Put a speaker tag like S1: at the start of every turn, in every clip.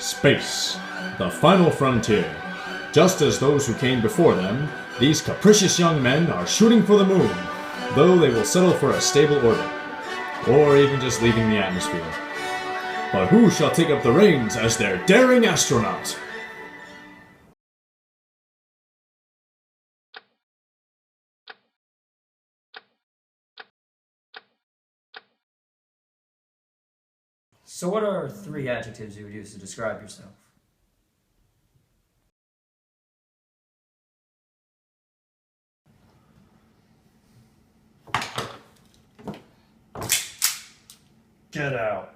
S1: Space, the final frontier. Just as those who came before them, these capricious young men are shooting for the moon, though they will settle for a stable orbit, or even just leaving the atmosphere. But who shall take up the reins as their daring astronaut?
S2: So what are 3 adjectives you would use to describe yourself?
S3: Get out.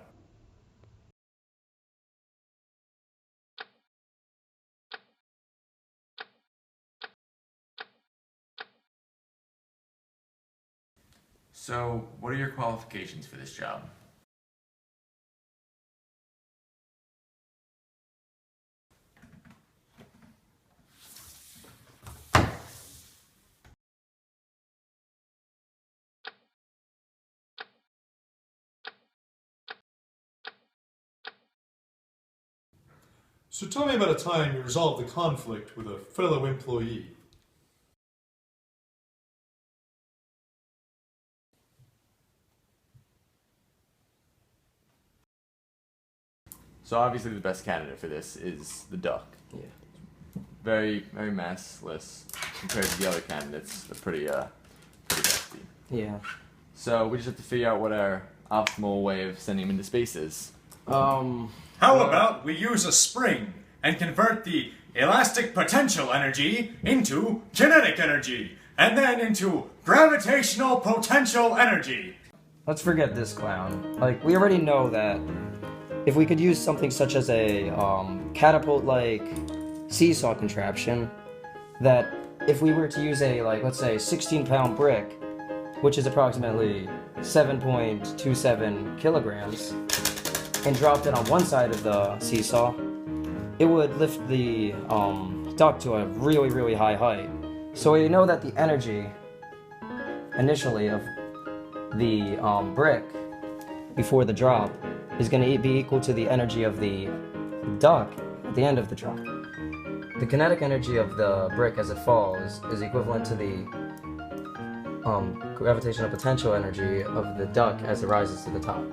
S4: So, what are your qualifications for this job?
S3: So tell me about a time you resolved a conflict with a fellow employee.
S4: So obviously the best candidate for this is the duck.
S2: Yeah.
S4: Very, very massless compared to the other candidates. They're pretty hefty.
S2: Yeah.
S4: So we just have to figure out what our optimal way of sending him into space is.
S5: How about we use a spring and convert the elastic potential energy into kinetic energy, and then into gravitational potential energy?
S2: Let's forget this clown. Like, we already know that if we could use something such as a catapult-like seesaw contraption, that if we were to use a, like, let's say 16-pound brick, which is approximately 7.27 kilograms, and dropped it on one side of the seesaw, it would lift the duck to a really, really high height. So we know that the energy initially of the brick before the drop is going to be equal to the energy of the duck at the end of the drop. The kinetic energy of the brick as it falls is equivalent to the gravitational potential energy of the duck as it rises to the top.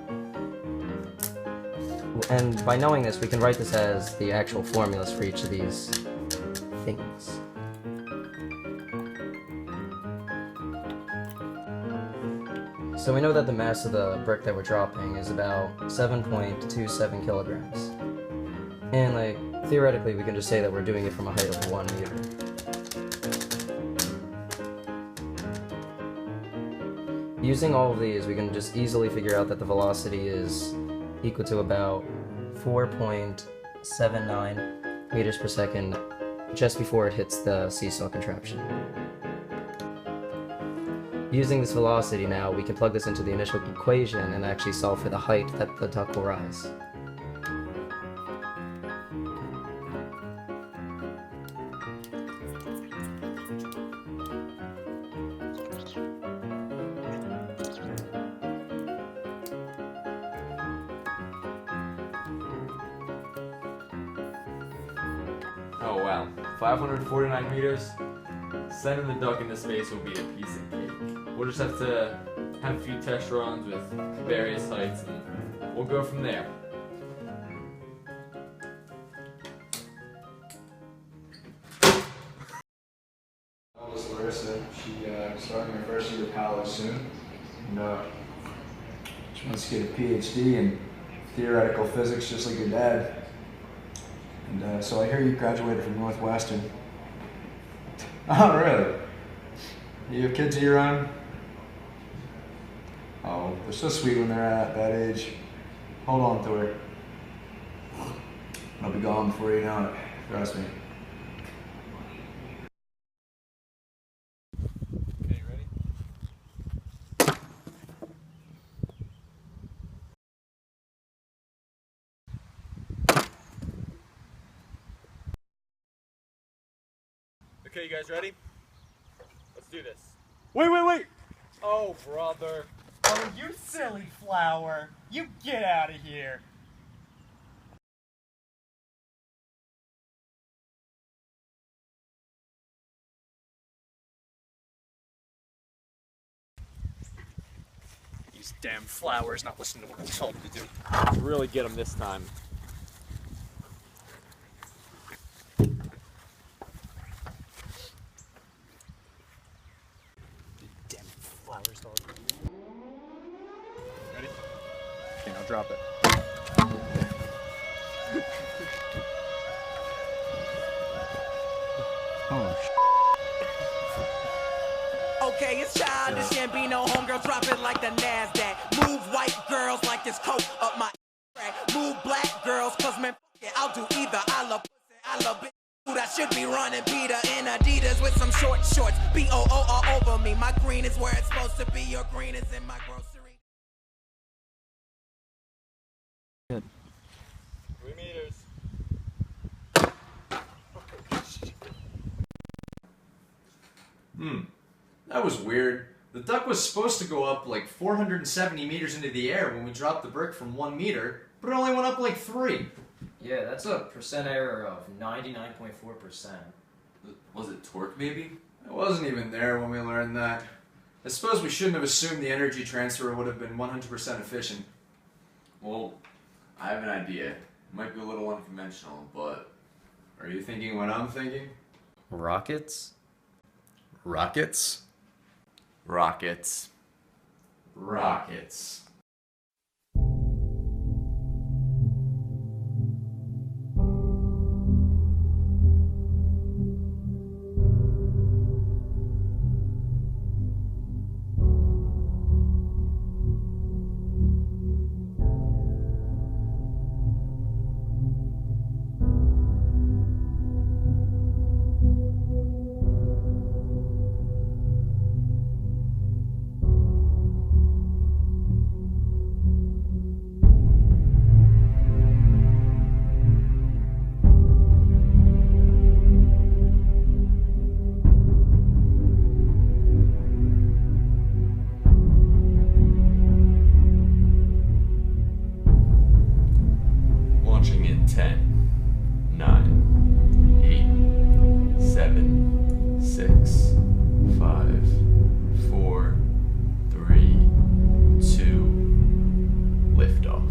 S2: And by knowing this, we can write this as the actual formulas for each of these things. So we know that the mass of the brick that we're dropping is about 7.27 kilograms. And like, theoretically, we can just say that we're doing it from a height of 1 meter. Using all of these, we can just easily figure out that the velocity is equal to about 4.79 meters per second just before it hits the seesaw contraption. Using this velocity now, we can plug this into the initial equation and actually solve for the height that the duck will rise.
S4: Oh wow, 549 meters? Sending the duck into space will be a piece of cake. We'll just have to have a few test runs with various heights and we'll go from there.
S6: Eldest Larissa, she's starting her first year of college soon, and she wants to get a PhD in theoretical physics just like your dad. And so I hear you graduated from Northwestern. Oh, really? You have kids of your own? Oh, they're so sweet when they're at that age. Hold on to her. I'll be gone before you know it. Trust me.
S3: Okay, you ready?
S5: Okay, you guys ready? Let's do this.
S3: Wait!
S5: Oh, brother.
S7: Oh, you silly flower. You get out of here.
S5: These damn flowers not listening to what I told them to do.
S4: Really get him this time.
S5: Damn flowers, dog. Ready? Okay, now drop it.
S7: Okay, it's childish, can't be no homegirl, drop it like the NASDAQ. Move white girls like this coat up my crack. Move black girls, cause man, fuck it, I'll do either. I love pussy, I love bitch. Dude, I should be running Peter in Adidas with some short shorts. BOO all over me, my green is where it's supposed to be. Your green is in my grocery.
S4: 3 meters.
S5: That was weird. The duck was supposed to go up like 470 meters into the air when we dropped the brick from 1 meter, but it only went up like 3.
S2: Yeah, that's a percent error of 99.4%.
S4: Was it torque, maybe?
S5: I wasn't even there when we learned that. I suppose we shouldn't have assumed the energy transfer would have been 100% efficient.
S4: Well, I have an idea. It might be a little unconventional, but...
S5: Are you thinking what I'm thinking?
S2: Rockets?
S5: Rockets?
S4: Rockets.
S5: Rockets.
S4: Launching in 10, 9, 8, 7, 6, 5, 4, 3, 2, liftoff.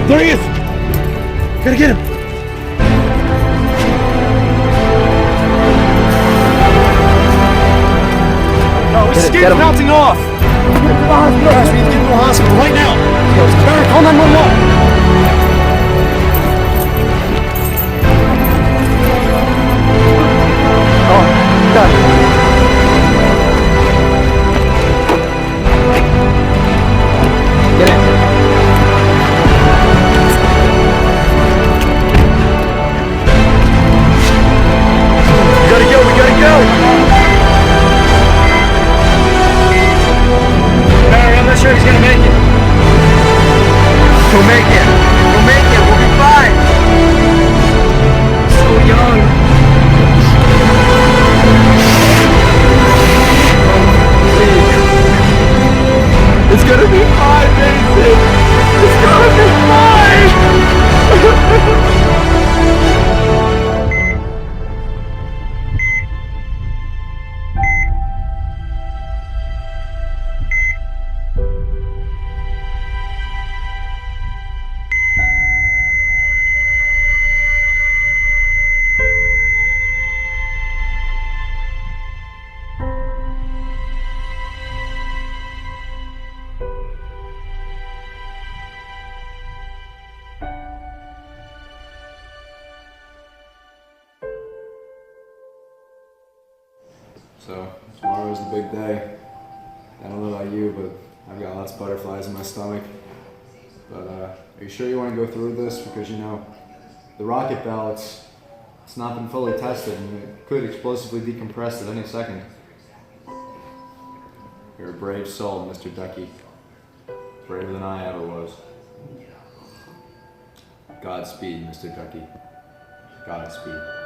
S5: There he is! Gotta get him! No, his skin's bouncing off! Get to the hospital! Guys, we need to get to the hospital right now! Barry, call 911! Oh, done. Get in. We gotta go! Barry, I'm not sure he's gonna make it. He'll make it.
S6: So tomorrow's the big day. I don't know about you, but I've got lots of butterflies in my stomach. But are you sure you want to go through with this? Because you know, the rocket bell, it's not been fully tested and it could explosively decompress at any second. You're a brave soul, Mr. Ducky. Braver than I ever was. Godspeed, Mr. Ducky. Godspeed.